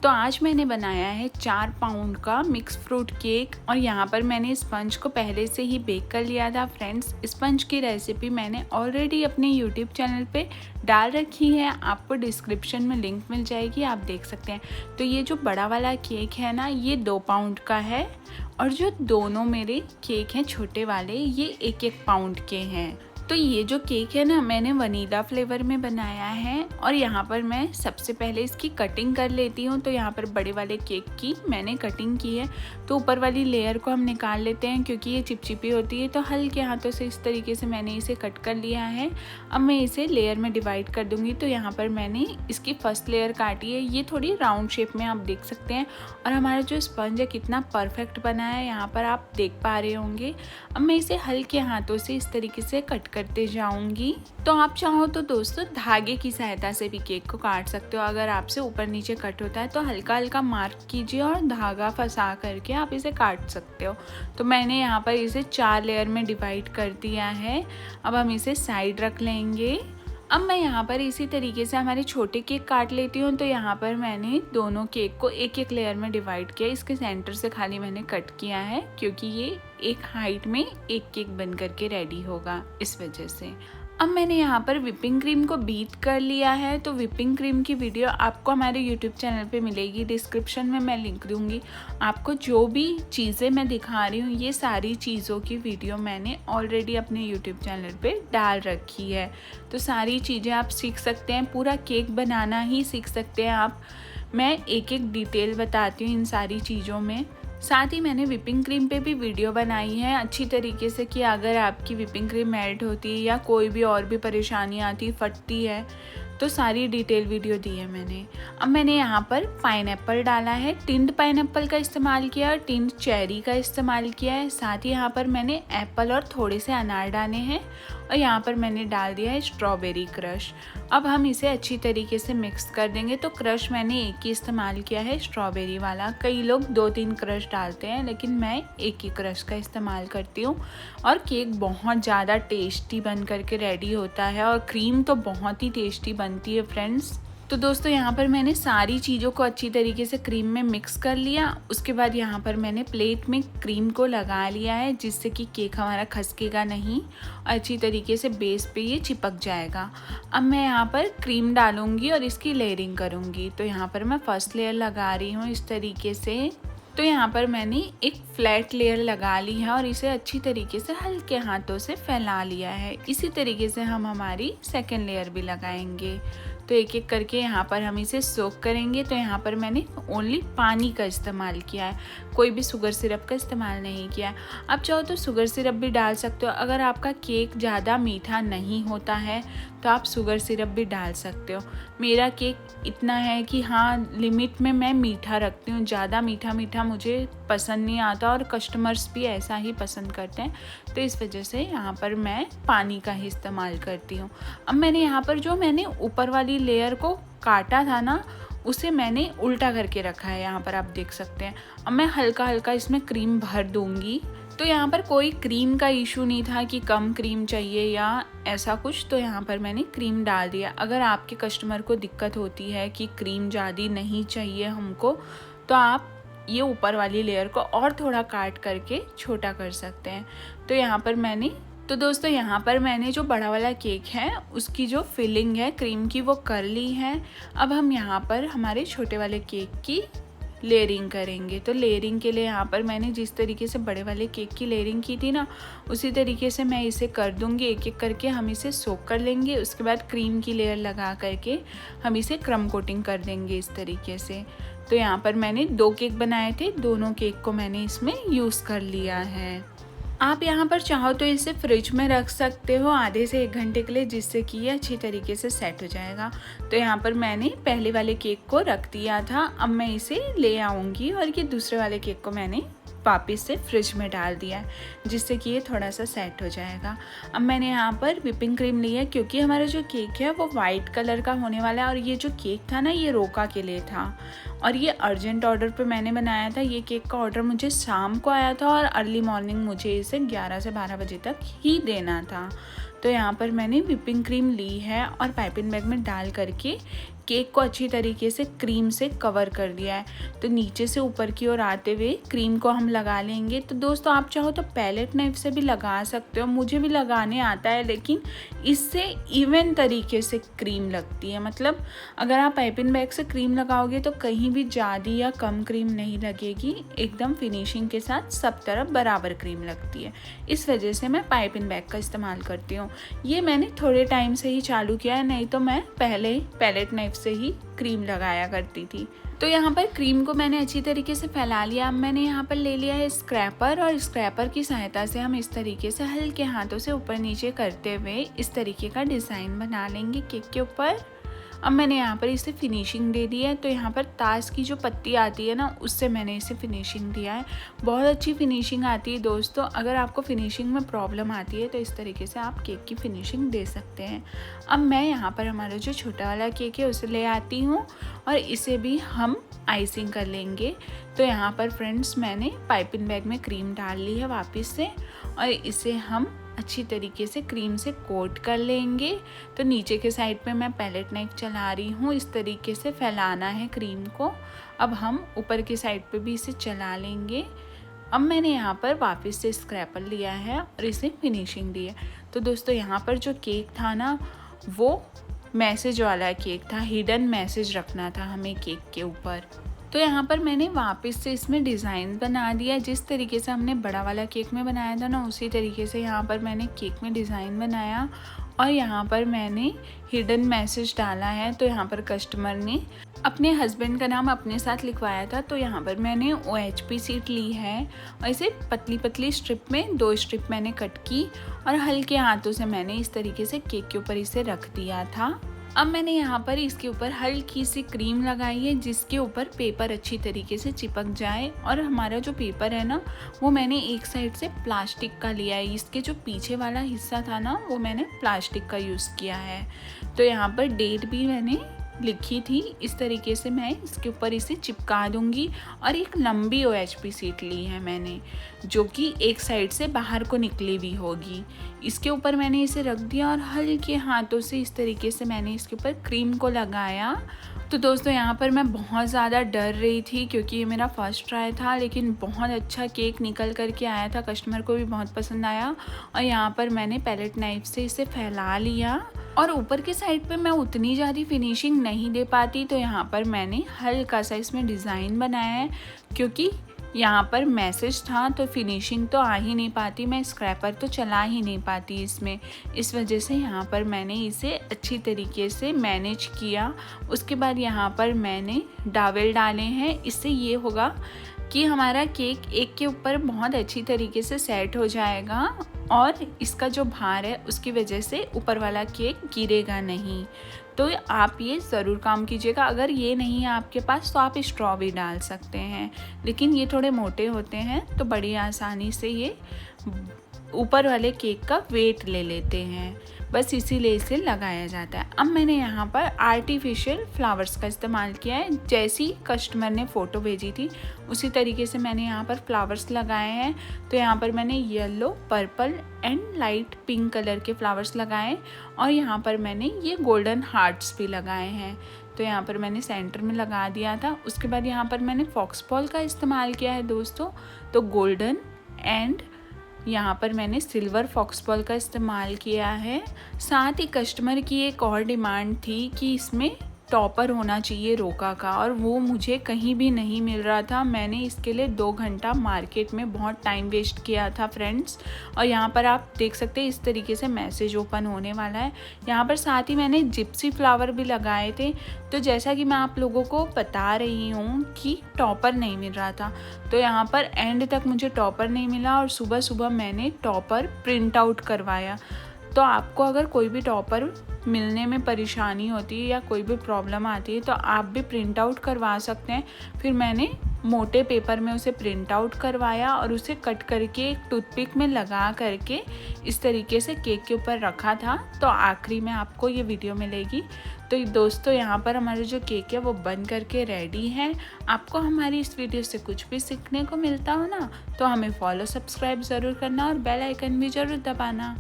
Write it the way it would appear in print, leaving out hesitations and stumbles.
तो आज मैंने बनाया है 4 पाउंड का मिक्स फ्रूट केक और यहाँ पर मैंने स्पंज को पहले से ही बेक कर लिया था। फ्रेंड्स, स्पंज की रेसिपी मैंने ऑलरेडी अपने यूट्यूब चैनल पे डाल रखी है, आपको डिस्क्रिप्शन में लिंक मिल जाएगी, आप देख सकते हैं। तो ये जो बड़ा वाला केक है ना, ये 2 पाउंड का है और जो दोनों मेरे केक हैं छोटे वाले, ये 1-1 पाउंड के हैं। तो ये जो केक है ना, मैंने वनीला फ्लेवर में बनाया है और यहाँ पर मैं सबसे पहले इसकी कटिंग कर लेती हूँ। तो यहाँ पर बड़े वाले केक की मैंने कटिंग की है। तो ऊपर वाली लेयर को हम निकाल लेते हैं क्योंकि ये चिपचिपी होती है, तो हल्के हाथों से इस तरीके से मैंने इसे कट कर लिया है। अब मैं इसे लेयर में डिवाइड कर दूँगी। तो यहाँ पर मैंने इसकी फर्स्ट लेयर काटी है, ये थोड़ी राउंड शेप में आप देख सकते हैं। और हमारा जो स्पंज है कितना परफेक्ट बना है, यहाँ पर आप देख पा रहे होंगे। अब मैं इसे हल्के हाथों से इस तरीके से कट करते जाऊंगी। तो आप चाहो तो दोस्तों धागे की सहायता से भी केक को काट सकते हो। अगर आपसे ऊपर नीचे कट होता है तो हल्का हल्का मार्क कीजिए और धागा फंसा करके आप इसे काट सकते हो। तो मैंने यहाँ पर इसे 4 लेयर में डिवाइड कर दिया है। अब हम इसे साइड रख लेंगे। अब मैं यहाँ पर इसी तरीके से हमारे छोटे केक काट लेती हूँ। तो यहाँ पर मैंने दोनों केक को 1-1 लेयर में डिवाइड किया। इसके सेंटर से खाली मैंने कट किया है क्योंकि ये एक हाइट में एक केक बन करके रेडी होगा, इस वजह से। अब मैंने यहाँ पर विपिंग क्रीम को बीट कर लिया है। तो विपिंग क्रीम की वीडियो आपको हमारे यूट्यूब चैनल पे मिलेगी, डिस्क्रिप्शन में मैं लिंक दूँगी। आपको जो भी चीज़ें मैं दिखा रही हूँ, ये सारी चीज़ों की वीडियो मैंने ऑलरेडी अपने यूट्यूब चैनल पे डाल रखी है। तो सारी चीज़ें आप सीख सकते हैं, पूरा केक बनाना ही सीख सकते हैं आप। मैं एक एक डिटेल बताती हूँ इन सारी चीज़ों में। साथ ही मैंने विपिंग क्रीम पे भी वीडियो बनाई है अच्छी तरीके से कि अगर आपकी विपिंग क्रीम मेल्ट होती है या कोई भी और भी परेशानी आती, फटती है, तो सारी डिटेल वीडियो दी है मैंने। अब मैंने यहाँ पर पाइनएप्पल डाला है, टिंड पाइनएप्पल का इस्तेमाल किया और टिंड चेरी का इस्तेमाल किया है। साथ ही यहाँ पर मैंने एप्पल और थोड़े से अनार डाले हैं और यहाँ पर मैंने डाल दिया है स्ट्रॉबेरी क्रश। अब हम इसे अच्छी तरीके से मिक्स कर देंगे। तो क्रश मैंने एक ही इस्तेमाल किया है, स्ट्रॉबेरी वाला। कई लोग 2-3 क्रश डालते हैं, लेकिन मैं एक ही क्रश का इस्तेमाल करती हूँ और केक बहुत ज़्यादा टेस्टी बन करके रेडी होता है और क्रीम तो बहुत ही टेस्टी बनती है फ्रेंड्स। तो दोस्तों यहाँ पर मैंने सारी चीज़ों को अच्छी तरीके से क्रीम में मिक्स कर लिया। उसके बाद यहाँ पर मैंने प्लेट में क्रीम को लगा लिया है जिससे कि केक हमारा खसकेगा नहीं और अच्छी तरीके से बेस पे ये चिपक जाएगा। अब मैं यहाँ पर क्रीम डालूँगी और इसकी लेयरिंग करूँगी। तो यहाँ पर मैं फर्स्ट लेयर लगा रही हूँ इस तरीके से। तो यहाँ पर मैंने एक फ्लैट लेयर लगा ली है और इसे अच्छी तरीके से हल्के हाथों से फैला लिया है। इसी तरीके से हम हमारी सेकेंड लेयर भी लगाएंगे। तो एक एक करके यहाँ पर हम इसे सोक करेंगे। तो यहाँ पर मैंने ओनली पानी का इस्तेमाल किया है, कोई भी शुगर सिरप का इस्तेमाल नहीं किया है। आप चाहो तो शुगर सिरप भी डाल सकते हो। अगर आपका केक ज़्यादा मीठा नहीं होता है तो आप शुगर सिरप भी डाल सकते हो। मेरा केक इतना है कि हाँ, लिमिट में मैं मीठा रखती हूँ, ज़्यादा मीठा मुझे पसंद नहीं आता और कस्टमर्स भी ऐसा ही पसंद करते हैं। तो इस वजह से यहाँ पर मैं पानी का ही इस्तेमाल करती हूँ। अब मैंने यहाँ पर जो मैंने ऊपर वाली लेयर को काटा था ना, उसे मैंने उल्टा करके रखा है, यहाँ पर आप देख सकते हैं। अब मैं हल्का हल्का इसमें क्रीम भर दूँगी। तो यहाँ पर कोई क्रीम का इशू नहीं था कि कम क्रीम चाहिए या ऐसा कुछ, तो यहाँ पर मैंने क्रीम डाल दिया। अगर आपके कस्टमर को दिक्कत होती है कि क्रीम ज़्यादा नहीं चाहिए हमको, तो आप ये ऊपर वाली लेयर को और थोड़ा काट करके छोटा कर सकते हैं। तो यहाँ पर मैंने जो बड़ा वाला केक है उसकी जो फिलिंग है क्रीम की वो कर ली है। अब हम यहाँ पर हमारे छोटे वाले केक की लेयरिंग करेंगे। तो लेयरिंग के लिए यहाँ पर मैंने जिस तरीके से बड़े वाले केक की लेयरिंग की थी ना, उसी तरीके से मैं इसे कर दूँगी। एक एक करके हम इसे सोक कर लेंगे। उसके बाद क्रीम की लेयर लगा करके हम इसे क्रम कोटिंग कर देंगे इस तरीके से। तो यहाँ पर मैंने 2 केक बनाए थे, दोनों केक को मैंने इसमें यूज़ कर लिया है। आप यहाँ पर चाहो तो इसे फ्रिज में रख सकते हो आधे से 1 घंटे के लिए, जिससे कि ये अच्छी तरीके से सेट हो जाएगा। तो यहाँ पर मैंने पहले वाले केक को रख दिया था। अब मैं इसे ले आऊँगी और ये दूसरे वाले केक को मैंने वापस से फ्रिज में डाल दिया है, जिससे कि ये थोड़ा सा सेट हो जाएगा। अब मैंने यहाँ पर विपिंग क्रीम ली है क्योंकि हमारा जो केक है वो वाइट कलर का होने वाला है और ये जो केक था ना, ये रोका के लिए था और ये अर्जेंट ऑर्डर पे मैंने बनाया था। ये केक का ऑर्डर मुझे शाम को आया था और अर्ली मॉर्निंग मुझे इसे 11 से 12 बजे तक ही देना था। तो यहाँ पर मैंने विपिंग क्रीम ली है और पाइपिंग बैग में डाल करके केक को अच्छी तरीके से क्रीम से कवर कर दिया है। तो नीचे से ऊपर की ओर आते हुए क्रीम को हम लगा लेंगे। तो दोस्तों आप चाहो तो पैलेट नाइफ से भी लगा सकते हो, मुझे भी लगाने आता है, लेकिन इससे इवन तरीके से क्रीम लगती है। मतलब अगर आप पाइपिंग बैग से क्रीम लगाओगे तो कहीं भी ज़्यादा या कम क्रीम नहीं लगेगी, एकदम फिनिशिंग के साथ सब तरफ बराबर क्रीम लगती है। इस वजह से मैं पाइपिंग बैग का इस्तेमाल करती हूँ। ये मैंने थोड़े टाइम से ही चालू किया है, नहीं तो मैं पहले पैलेट नाइफ से ही क्रीम लगाया करती थी। तो यहाँ पर क्रीम को मैंने अच्छी तरीके से फैला लिया। अब मैंने यहाँ पर ले लिया है स्क्रैपर, और स्क्रैपर की सहायता से हम इस तरीके से हल्के हाथों से ऊपर नीचे करते हुए इस तरीके का डिज़ाइन बना लेंगे केक के ऊपर। अब मैंने यहाँ पर इसे फिनिशिंग दे दी है। तो यहाँ पर ताश की जो पत्ती आती है ना, उससे मैंने इसे फिनिशिंग दिया है। बहुत अच्छी फिनिशिंग आती है दोस्तों। अगर आपको फिनिशिंग में प्रॉब्लम आती है तो इस तरीके से आप केक की फिनिशिंग दे सकते हैं। अब मैं यहाँ पर हमारा जो छोटा वाला केक है उसे ले आती हूँ और इसे भी हम आइसिंग कर लेंगे। तो यहाँ पर फ्रेंड्स मैंने पाइपिंग बैग में क्रीम डाल ली है वापस से, और इसे हम अच्छी तरीके से क्रीम से कोट कर लेंगे। तो नीचे के साइड पे मैं पैलेट नाइफ चला रही हूँ, इस तरीके से फैलाना है क्रीम को। अब हम ऊपर की साइड पे भी इसे चला लेंगे। अब मैंने यहाँ पर वापस से स्क्रैपर लिया है और इसे फिनिशिंग दी है। तो दोस्तों यहाँ पर जो केक था ना, वो मैसेज वाला केक था, हिडन मैसेज रखना था हमें केक के ऊपर। तो यहाँ पर मैंने वापस से इसमें डिज़ाइन बना दिया। जिस तरीके से हमने बड़ा वाला केक में बनाया था ना, उसी तरीके से यहाँ पर मैंने केक में डिज़ाइन बनाया, और यहाँ पर मैंने हिडन मैसेज डाला है। तो यहाँ पर कस्टमर ने अपने हस्बैंड का नाम अपने साथ लिखवाया था। तो यहाँ पर मैंने OHP शीट ली है और इसे पतली पतली स्ट्रिप में 2 स्ट्रिप मैंने कट की, और हल्के हाथों से मैंने इस तरीके से केक के ऊपर इसे रख दिया था। अब मैंने यहाँ पर इसके ऊपर हल्की सी क्रीम लगाई है, जिसके ऊपर पेपर अच्छी तरीके से चिपक जाए। और हमारा जो पेपर है ना, वो मैंने एक साइड से प्लास्टिक का लिया है। इसके जो पीछे वाला हिस्सा था ना, वो मैंने प्लास्टिक का यूज़ किया है। तो यहाँ पर डेट भी मैंने लिखी थी। इस तरीके से मैं इसके ऊपर इसे चिपका दूंगी। और एक लंबी OHP शीट ली है मैंने, जो कि एक साइड से बाहर को निकली हुई होगी। इसके ऊपर मैंने इसे रख दिया और हल्के हाथों से इस तरीके से मैंने इसके ऊपर क्रीम को लगाया। तो दोस्तों यहाँ पर मैं बहुत ज़्यादा डर रही थी, क्योंकि ये मेरा फर्स्ट ट्राई था, लेकिन बहुत अच्छा केक निकल करके आया था। कस्टमर को भी बहुत पसंद आया। और यहाँ पर मैंने पैलेट नाइफ से इसे फैला लिया, और ऊपर की साइड पे मैं उतनी ज़्यादा फिनिशिंग नहीं दे पाती, तो यहाँ पर मैंने हल्का सा इसमें डिज़ाइन बनाया है। क्योंकि यहाँ पर मैसेज था तो फिनिशिंग तो आ ही नहीं पाती, मैं स्क्रैपर तो चला ही नहीं पाती इसमें। इस वजह से यहाँ पर मैंने इसे अच्छी तरीके से मैनेज किया। उसके बाद यहाँ पर मैंने डावेल डाले हैं। इससे ये होगा कि हमारा केक एक के ऊपर बहुत अच्छी तरीके से सेट हो जाएगा, और इसका जो भार है उसकी वजह से ऊपर वाला केक गिरेगा नहीं। तो आप ये ज़रूर काम कीजिएगा। अगर ये नहीं है आपके पास तो आप स्ट्रॉ भी डाल सकते हैं, लेकिन ये थोड़े मोटे होते हैं तो बड़ी आसानी से ये ऊपर वाले केक का वेट ले लेते हैं। बस इसीलिए इसे लगाया जाता है। अब मैंने यहाँ पर आर्टिफिशियल फ्लावर्स का इस्तेमाल किया है। जैसी कस्टमर ने फ़ोटो भेजी थी उसी तरीके से मैंने यहाँ पर फ्लावर्स लगाए हैं। तो यहाँ पर मैंने yellow, purple and light pink colour के फ्लावर्स लगाए, और यहाँ पर मैंने ये गोल्डन हार्ट्स भी लगाए हैं। तो यहाँ पर मैंने सेंटर में लगा दिया था। उसके बाद यहाँ पर मैंने फॉक्सबॉल का इस्तेमाल किया है दोस्तों। तो गोल्डन एंड यहाँ पर मैंने सिल्वर फॉक्सबॉल का इस्तेमाल किया है। साथ ही कस्टमर की एक और डिमांड थी कि इसमें टॉपर होना चाहिए रोका का, और वो मुझे कहीं भी नहीं मिल रहा था। मैंने इसके लिए 2 घंटा मार्केट में बहुत टाइम वेस्ट किया था फ्रेंड्स। और यहाँ पर आप देख सकते हैं इस तरीके से मैसेज ओपन होने वाला है। यहाँ पर साथ ही मैंने जिप्सी फ्लावर भी लगाए थे। तो जैसा कि मैं आप लोगों को बता रही हूँ कि टॉपर नहीं मिल रहा था, तो यहाँ पर एंड तक मुझे टॉपर नहीं मिला, और सुबह सुबह मैंने टॉपर प्रिंट आउट करवाया। तो आपको अगर कोई भी टॉपर मिलने में परेशानी होती है या कोई भी प्रॉब्लम आती है तो आप भी प्रिंट आउट करवा सकते हैं। फिर मैंने मोटे पेपर में उसे प्रिंट आउट करवाया और उसे कट करके एक टूथपिक में लगा करके इस तरीके से केक के ऊपर रखा था। तो आखिरी में आपको ये वीडियो मिलेगी। तो दोस्तों यहाँ पर हमारा जो केक है वो बन करके रेडी है। आपको हमारी इस वीडियो से कुछ भी सीखने को मिलता हो ना, तो हमें फॉलो सब्सक्राइब ज़रूर करना और बेल आइकन भी ज़रूर दबाना।